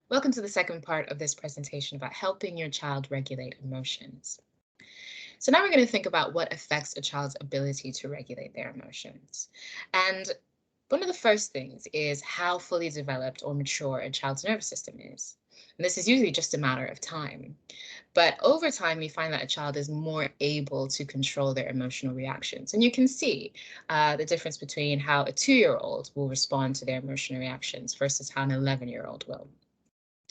Welcome to the second part of this presentation about helping your child regulate emotions. So now we're going to think about what affects a child's ability to regulate their emotions. And one of the first things is how fully developed or mature a child's nervous system is. And this is usually just a matter of time. But over time, we find that a child is more able to control their emotional reactions. And you can see the difference between how a 2-year-old will respond to their emotional reactions versus how an 11-year-old will.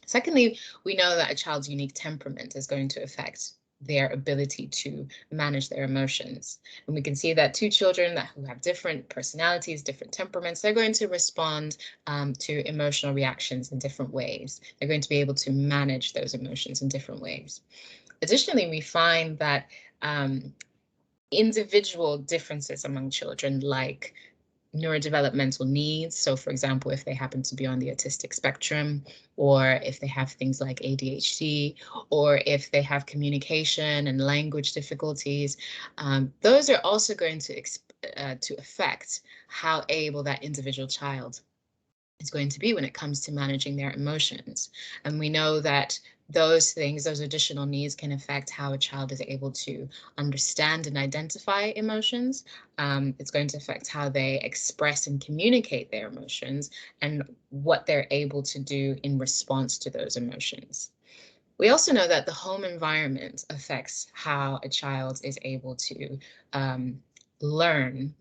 Secondly, we know that a child's unique temperament is going to affect their ability to manage their emotions. And we can see that two children who have different personalities, different temperaments, they're going to respond to emotional reactions in different ways. They're going to be able to manage those emotions in different ways. Additionally, we find that individual differences among children, like neurodevelopmental needs. So, for example, if they happen to be on the autistic spectrum, or if they have things like ADHD, or if they have communication and language difficulties, those are also going to affect how able that individual child is going to be when it comes to managing their emotions. And we know that those things, those additional needs, can affect how a child is able to understand and identify emotions. It's going to affect how they express and communicate their emotions and what they're able to do in response to those emotions. We also know that the home environment affects how a child is able to learn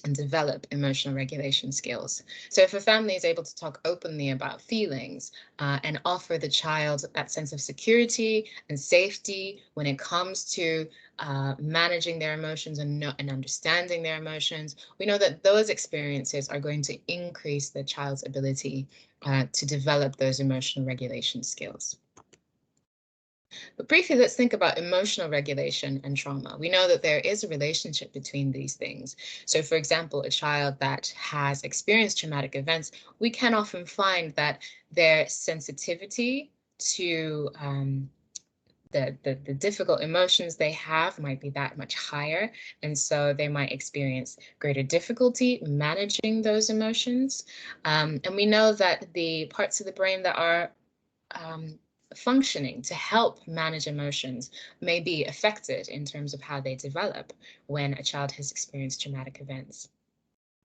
and develop emotional regulation skills. So if a family is able to talk openly about feelings and offer the child that sense of security and safety when it comes to managing their emotions and understanding their emotions, we know that those experiences are going to increase the child's ability to develop those emotional regulation skills. But briefly, let's think about emotional regulation and trauma. We know that there is a relationship between these things. So, for example, a child that has experienced traumatic events, we can often find that their sensitivity to the difficult emotions they have might be that much higher. And so they might experience greater difficulty managing those emotions. And we know that the parts of the brain that are functioning to help manage emotions may be affected in terms of how they develop when a child has experienced traumatic events.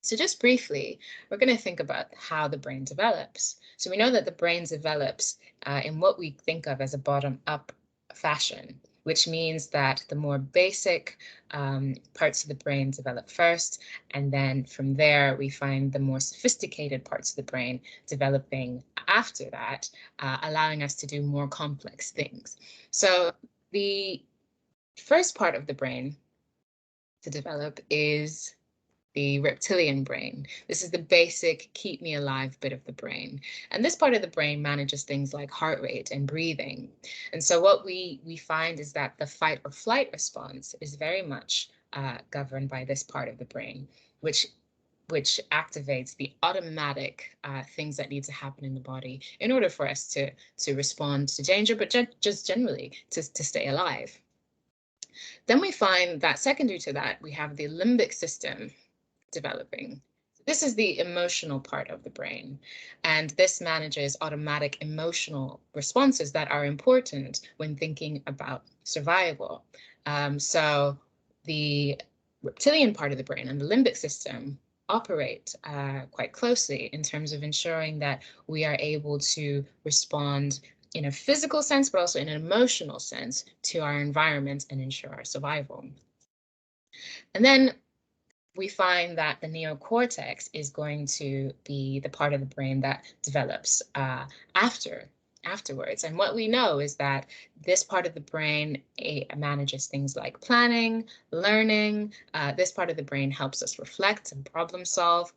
So just briefly, we're going to think about how the brain develops. So we know that the brain develops in what we think of as a bottom-up fashion, which means that the more basic parts of the brain develop first, and then from there we find the more sophisticated parts of the brain developing after that, allowing us to do more complex things. So the first part of the brain to develop is the reptilian brain. This is the basic keep me alive bit of the brain. And this part of the brain manages things like heart rate and breathing. And so what we find is that the fight or flight response is very much governed by this part of the brain, which activates the automatic things that need to happen in the body in order for us to respond to danger, but just generally to stay alive. Then we find that secondary to that, we have the limbic system developing. This is the emotional part of the brain, and this manages automatic emotional responses that are important when thinking about survival. So the reptilian part of the brain and the limbic system operate quite closely in terms of ensuring that we are able to respond in a physical sense, but also in an emotional sense to our environment and ensure our survival. And then we find that the neocortex is going to be the part of the brain that develops afterwards. And what we know is that this part of the brain manages things like planning, learning. This part of the brain helps us reflect and problem solve.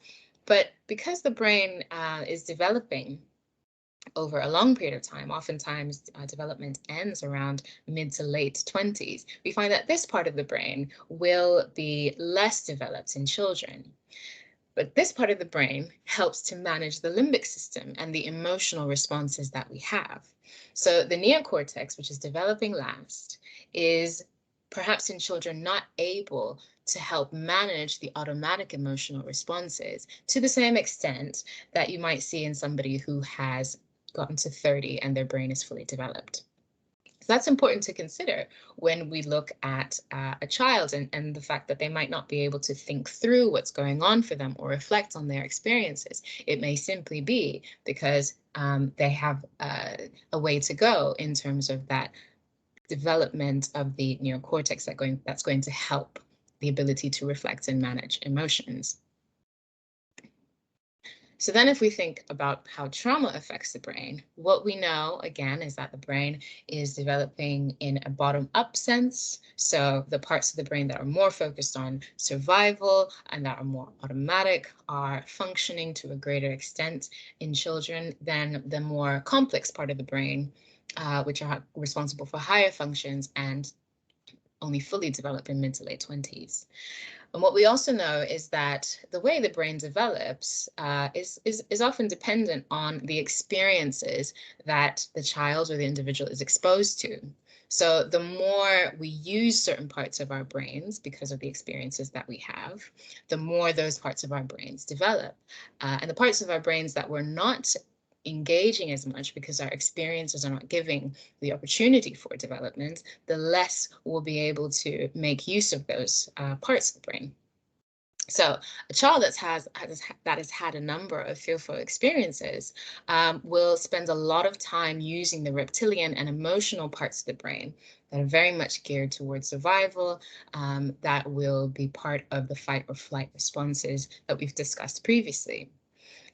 But because the brain is developing over a long period of time, oftentimes development ends around mid to late 20s, we find that this part of the brain will be less developed in children. But this part of the brain helps to manage the limbic system and the emotional responses that we have. So the neocortex, which is developing last, is perhaps in children not able to help manage the automatic emotional responses to the same extent that you might see in somebody who has gotten to 30 and their brain is fully developed. So that's important to consider when we look at a child and the fact that they might not be able to think through what's going on for them or reflect on their experiences. It may simply be because they have a way to go in terms of that development of the neocortex that's going to help the ability to reflect and manage emotions. So then if we think about how trauma affects the brain, what we know, again, is that the brain is developing in a bottom-up sense. So the parts of the brain that are more focused on survival and that are more automatic are functioning to a greater extent in children than the more complex part of the brain, which are responsible for higher functions and only fully develop in mid to late 20s. And what we also know is that the way the brain develops is often dependent on the experiences that the child or the individual is exposed to. So the more we use certain parts of our brains because of the experiences that we have, the more those parts of our brains develop. And the parts of our brains that we're not engaging as much because our experiences are not giving the opportunity for development, the less we'll be able to make use of those parts of the brain. So a child that has had a number of fearful experiences will spend a lot of time using the reptilian and emotional parts of the brain that are very much geared towards survival, that will be part of the fight or flight responses that we've discussed previously.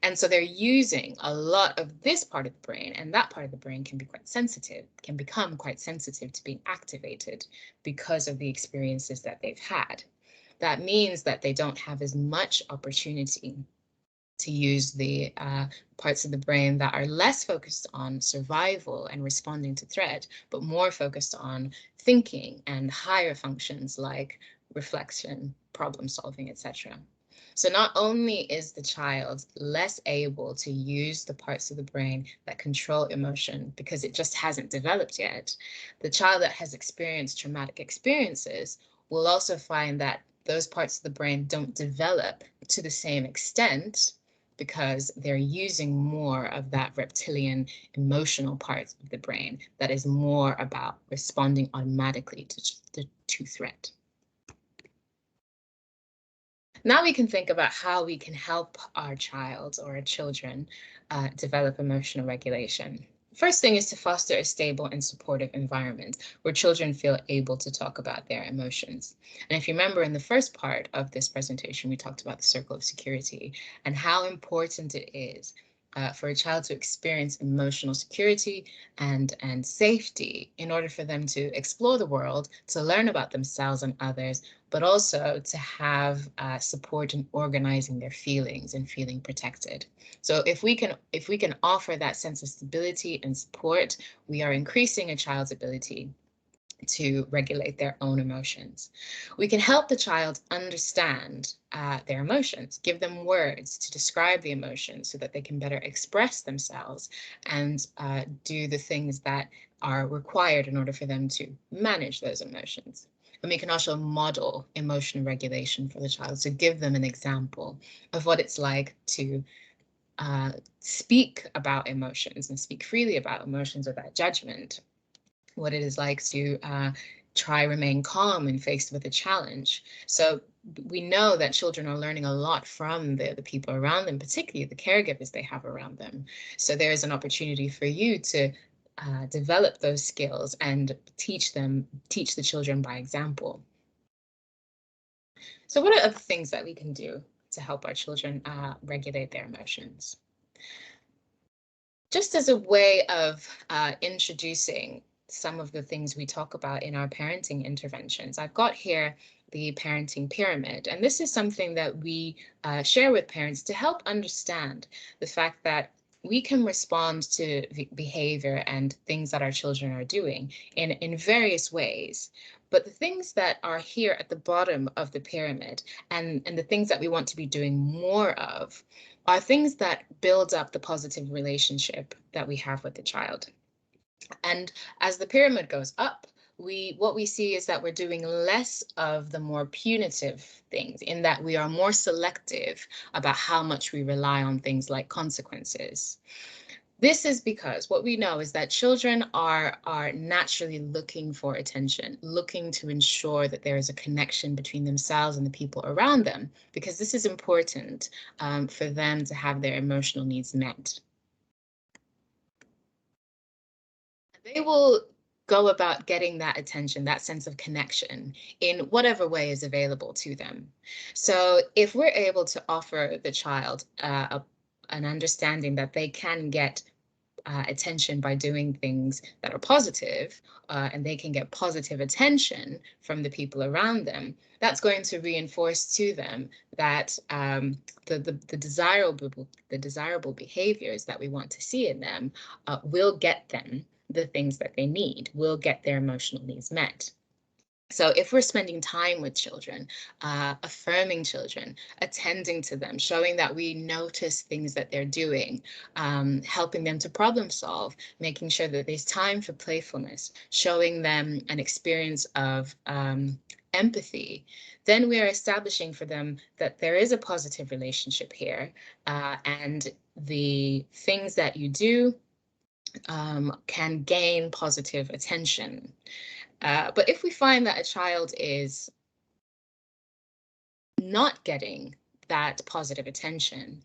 And so they're using a lot of this part of the brain, and that part of the brain can be quite sensitive, can become quite sensitive to being activated because of the experiences that they've had. That means that they don't have as much opportunity to use the parts of the brain that are less focused on survival and responding to threat, but more focused on thinking and higher functions like reflection, problem solving, etc. So not only is the child less able to use the parts of the brain that control emotion because it just hasn't developed yet, the child that has experienced traumatic experiences will also find that those parts of the brain don't develop to the same extent because they're using more of that reptilian emotional part of the brain that is more about responding automatically to threat. Now we can think about how we can help our child or our children develop emotional regulation. First thing is to foster a stable and supportive environment where children feel able to talk about their emotions. And if you remember in the first part of this presentation, we talked about the circle of security and how important it is for a child to experience emotional security and safety in order for them to explore the world, to learn about themselves and others, but also to have support in organizing their feelings and feeling protected. So if we can offer that sense of stability and support, we are increasing a child's ability to regulate their own emotions. We can help the child understand their emotions, give them words to describe the emotions so that they can better express themselves and do the things that are required in order for them to manage those emotions. And we can also model emotional regulation for the child, so give them an example of what it's like to speak about emotions and speak freely about emotions without judgment, what it is like to try remain calm when faced with a challenge. So we know that children are learning a lot from the people around them, particularly the caregivers they have around them. So there is an opportunity for you to develop those skills and teach the children by example. So what are other things that we can do to help our children regulate their emotions? Just as a way of introducing some of the things we talk about in our parenting interventions, I've got here the parenting pyramid. And this is something that we share with parents to help understand the fact that we can respond to behavior and things that our children are doing in various ways. But the things that are here at the bottom of the pyramid and the things that we want to be doing more of are things that build up the positive relationship that we have with the child. And as the pyramid goes up, what we see is that we're doing less of the more punitive things, in that we are more selective about how much we rely on things like consequences. This is because what we know is that children are naturally looking for attention, looking to ensure that there is a connection between themselves and the people around them, because this is important for them to have their emotional needs met. They will go about getting that attention, that sense of connection, in whatever way is available to them. So if we're able to offer the child an understanding that they can get attention by doing things that are positive, and they can get positive attention from the people around them, that's going to reinforce to them that the desirable behaviors that we want to see in them will get them the things that they need, will get their emotional needs met. So if we're spending time with children, affirming children, attending to them, showing that we notice things that they're doing, helping them to problem solve, making sure that there's time for playfulness, showing them an experience of empathy, then we are establishing for them that there is a positive relationship here, and the things that you do can gain positive attention. But if we find that a child is not getting that positive attention,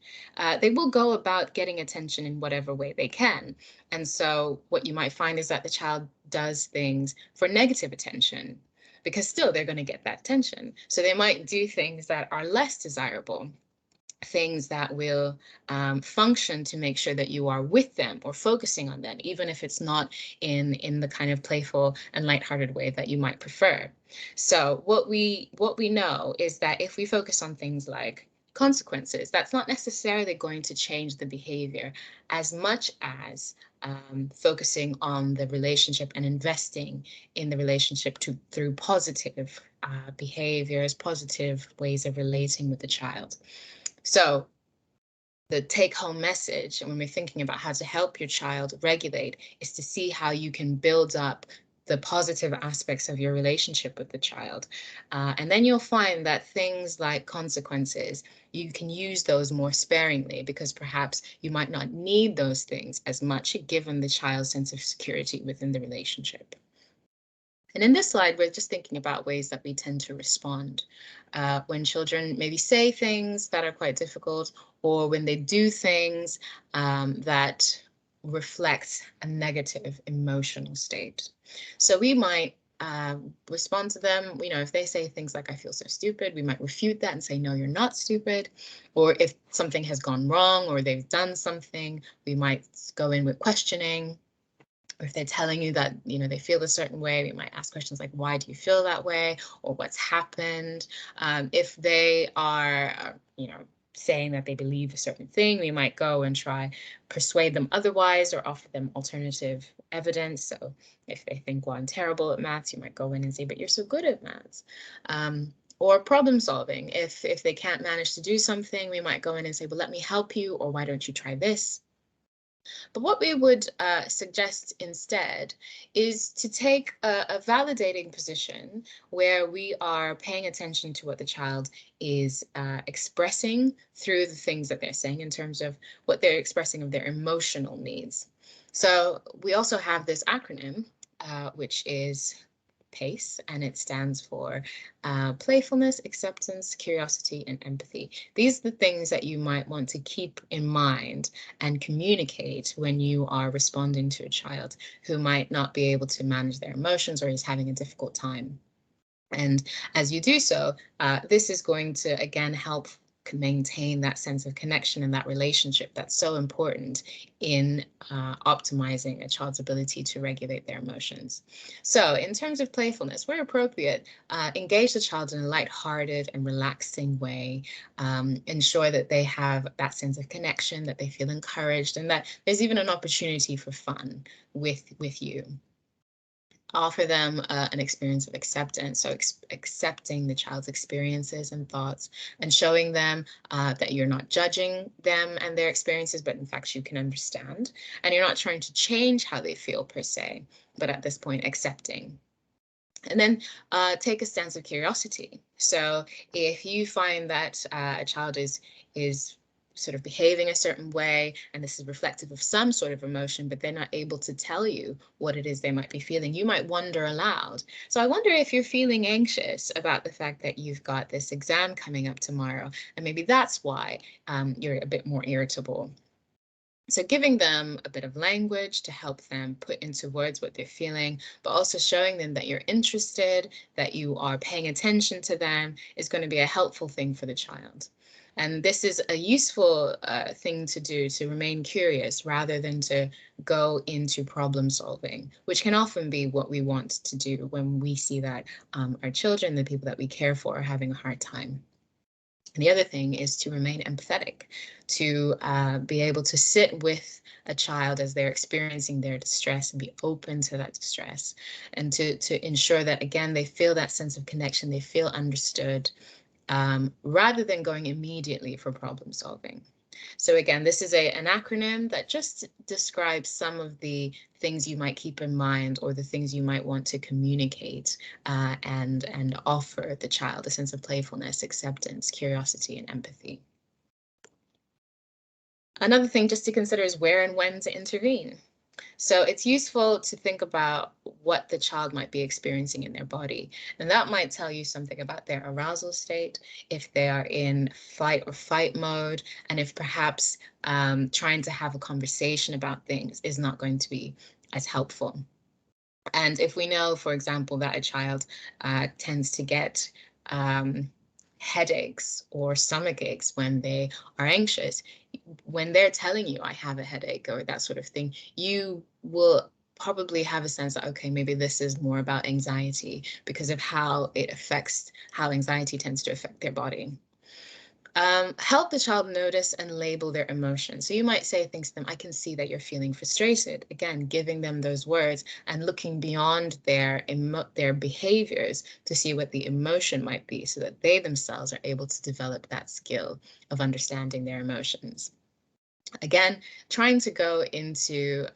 they will go about getting attention in whatever way they can. And so what you might find is that the child does things for negative attention, because still they're going to get that attention. So they might do things that are less desirable, things that will function to make sure that you are with them or focusing on them, even if it's not in the kind of playful and lighthearted way that you might prefer. So what we know is that if we focus on things like consequences, that's not necessarily going to change the behavior as much as focusing on the relationship and investing in the relationship through positive behaviors, positive ways of relating with the child. So the take-home message, when we're thinking about how to help your child regulate, is to see how you can build up the positive aspects of your relationship with the child. And then you'll find that things like consequences, you can use those more sparingly, because perhaps you might not need those things as much given the child's sense of security within the relationship. And in this slide, we're just thinking about ways that we tend to respond when children maybe say things that are quite difficult, or when they do things that reflect a negative emotional state. So we might respond to them, if they say things like, I feel so stupid, we might refute that and say, no, you're not stupid. Or if something has gone wrong or they've done something, we might go in with questioning. Or if they're telling you that, they feel a certain way, we might ask questions like, why do you feel that way? Or what's happened? If they are, saying that they believe a certain thing, we might go and try persuade them otherwise or offer them alternative evidence. So if they think, well, I'm terrible at maths, you might go in and say, but you're so good at maths. Or problem solving. If they can't manage to do something, we might go in and say, well, let me help you, or why don't you try this? But what we would suggest instead is to take a validating position where we are paying attention to what the child is expressing through the things that they're saying in terms of what they're expressing of their emotional needs. So we also have this acronym, which is PACE, and it stands for playfulness, acceptance, curiosity, and empathy. These are the things that you might want to keep in mind and communicate when you are responding to a child who might not be able to manage their emotions or is having a difficult time. And as you do so, this is going to, again, help maintain that sense of connection and that relationship that's so important in optimizing a child's ability to regulate their emotions. So in terms of playfulness, where appropriate, engage the child in a lighthearted and relaxing way. Ensure that they have that sense of connection, that they feel encouraged, and that there's even an opportunity for fun with you. Offer them an experience of acceptance, so accepting the child's experiences and thoughts, and showing them that you're not judging them and their experiences, but in fact you can understand, and you're not trying to change how they feel per se, but at this point accepting. And then take a stance of curiosity. So if you find that a child is sort of behaving a certain way, and this is reflective of some sort of emotion, but they're not able to tell you what it is they might be feeling, you might wonder aloud. So I wonder if you're feeling anxious about the fact that you've got this exam coming up tomorrow, and maybe that's why you're a bit more irritable. So giving them a bit of language to help them put into words what they're feeling, but also showing them that you're interested, that you are paying attention to them, is going to be a helpful thing for the child. And this is a useful thing to do, to remain curious rather than to go into problem solving, which can often be what we want to do when we see that our children, the people that we care for, are having a hard time. And the other thing is to remain empathetic, to be able to sit with a child as they're experiencing their distress and be open to that distress, and to ensure that, again, they feel that sense of connection, they feel understood, rather than going immediately for problem solving. So again, this is an acronym that just describes some of the things you might keep in mind, or the things you might want to communicate and offer the child: a sense of playfulness, acceptance, curiosity, and empathy. Another thing just to consider is where and when to intervene. So it's useful to think about what the child might be experiencing in their body. And that might tell you something about their arousal state, if they are in flight or fight mode, and if perhaps trying to have a conversation about things is not going to be as helpful. And if we know, for example, that a child tends to get headaches or stomach aches when they are anxious, when they're telling you, I have a headache, or that sort of thing, you will probably have a sense that, okay, maybe this is more about anxiety, because of how anxiety tends to affect their body. Help the child notice and label their emotions. So you might say things to them: I can see that you're feeling frustrated. Again, giving them those words and looking beyond their behaviors to see what the emotion might be, so that they themselves are able to develop that skill of understanding their emotions. Again, trying to go into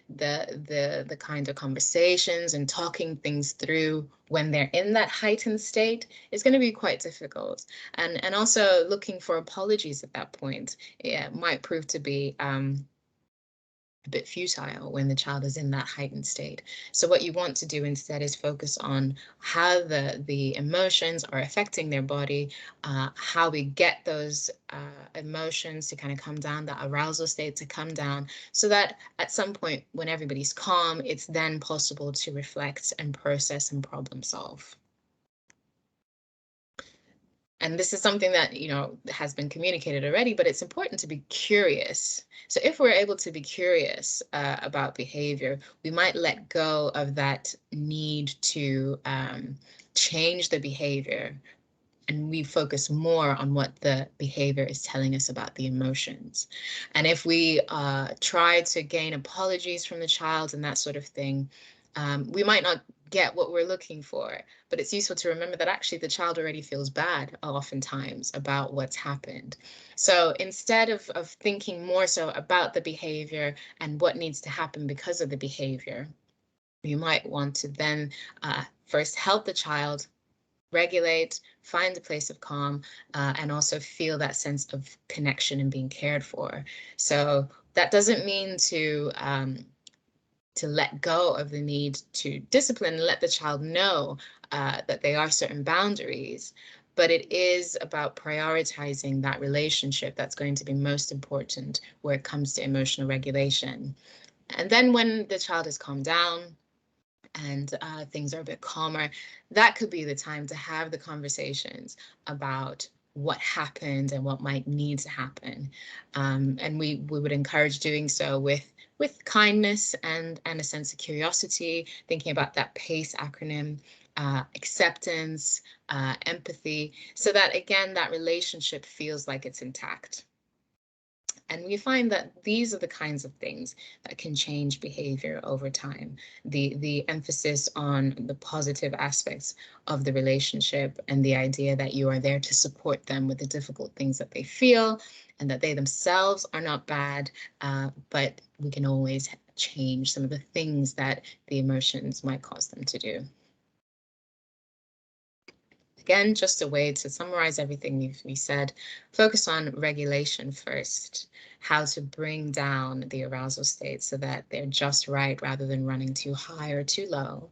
the kind of conversations and talking things through when they're in that heightened state is going to be quite difficult. And also looking for apologies at that point, yeah, might prove to be a bit futile when the child is in that heightened state. So what you want to do instead is focus on how the emotions are affecting their body, how we get those emotions to kind of come down, that arousal state to come down, so that at some point when everybody's calm, it's then possible to reflect and process and problem solve. And this is something that, has been communicated already, but it's important to be curious. So if we're able to be curious about behavior, we might let go of that need to change the behavior, and we focus more on what the behavior is telling us about the emotions. And if we try to gain apologies from the child and that sort of thing, we might not get what we're looking for, but it's useful to remember that actually the child already feels bad oftentimes about what's happened. So instead of thinking more so about the behavior and what needs to happen because of the behavior, you might want to then first help the child regulate, find a place of calm, and also feel that sense of connection and being cared for. So that doesn't mean to let go of the need to discipline and let the child know that there are certain boundaries, but it is about prioritizing that relationship that's going to be most important where it comes to emotional regulation. And then when the child has calmed down and things are a bit calmer, that could be the time to have the conversations about what happened and what might need to happen. And we would encourage doing so with kindness and a sense of curiosity, thinking about that PACE acronym, acceptance, empathy, so that, again, that relationship feels like it's intact. And we find that these are the kinds of things that can change behavior over time. The emphasis on the positive aspects of the relationship, and the idea that you are there to support them with the difficult things that they feel, and that they themselves are not bad, but we can always change some of the things that the emotions might cause them to do. Again, just a way to summarize everything we said. Focus on regulation first, how to bring down the arousal state so that they're just right rather than running too high or too low.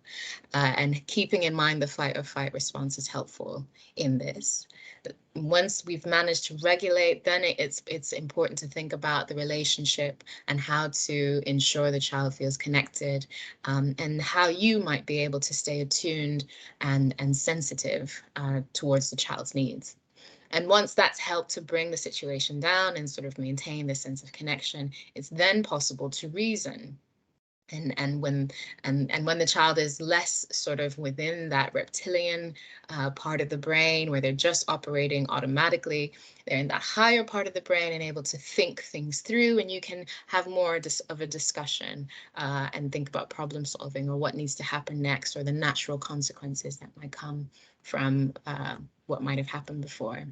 And keeping in mind the fight or flight response is helpful in this. But once we've managed to regulate, then it's important to think about the relationship and how to ensure the child feels connected, and how you might be able to stay attuned and sensitive towards the child's needs. And once that's helped to bring the situation down and sort of maintain this sense of connection, it's then possible to reason. And when the child is less sort of within that reptilian part of the brain where they're just operating automatically, they're in that higher part of the brain and able to think things through, and you can have more of a discussion and think about problem solving or what needs to happen next or the natural consequences that might come from what might have happened before.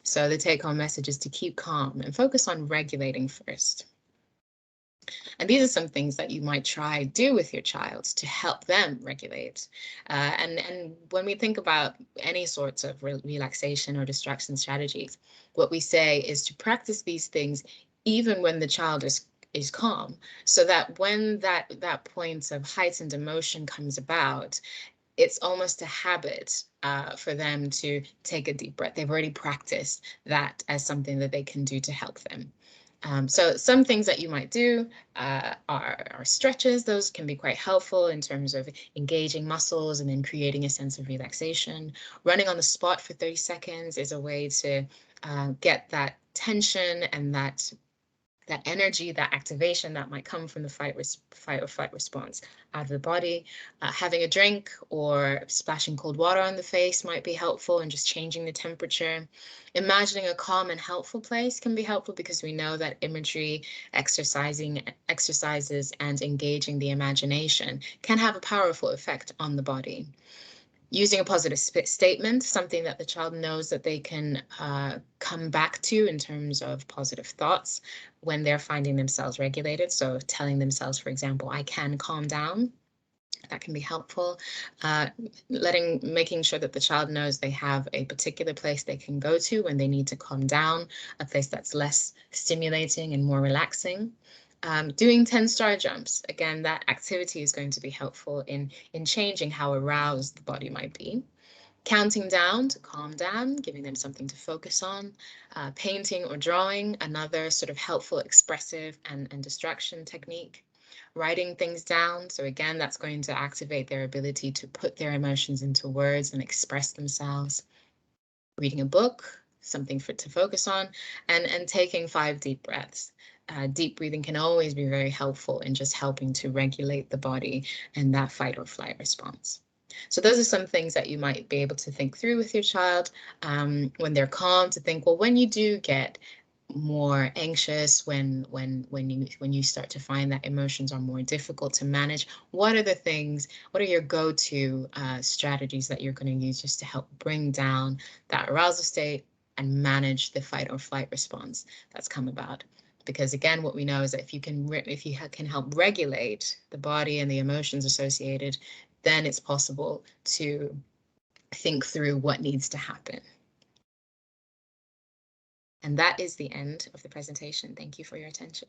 So the take-home message is to keep calm and focus on regulating first. And these are some things that you might try do with your child to help them regulate. And when we think about any sorts of relaxation or distraction strategies, what we say is to practice these things even when the child is calm, so that when that point of heightened emotion comes about, it's almost a habit for them to take a deep breath. They've already practiced that as something that they can do to help them. So some things that you might do are stretches. Those can be quite helpful in terms of engaging muscles and then creating a sense of relaxation. Running on the spot for 30 seconds is a way to get that tension and that energy, that activation that might come from the fight or flight response out of the body. Having a drink or splashing cold water on the face might be helpful, and just changing the temperature. Imagining a calm and helpful place can be helpful because we know that imagery, exercises, and engaging the imagination can have a powerful effect on the body. Using a positive statement, something that the child knows that they can come back to in terms of positive thoughts when they're finding themselves regulated. So telling themselves, for example, I can calm down. That can be helpful. Making sure that the child knows they have a particular place they can go to when they need to calm down, a place that's less stimulating and more relaxing. Doing 10-star jumps. Again, that activity is going to be helpful in changing how aroused the body might be. Counting down to calm down, giving them something to focus on. Painting or drawing, another sort of helpful, expressive and distraction technique. Writing things down. So again, that's going to activate their ability to put their emotions into words and express themselves. Reading a book, something to focus on, and taking 5 deep breaths. Deep breathing can always be very helpful in just helping to regulate the body and that fight or flight response. So those are some things that you might be able to think through with your child when they're calm, to think, well, when you do get more anxious, when you start to find that emotions are more difficult to manage, what are your go-to strategies that you're going to use just to help bring down that arousal state and manage the fight or flight response that's come about? Because again, what we know is that if you can help regulate the body and the emotions associated, then it's possible to think through what needs to happen. And that is the end of the presentation. Thank you for your attention.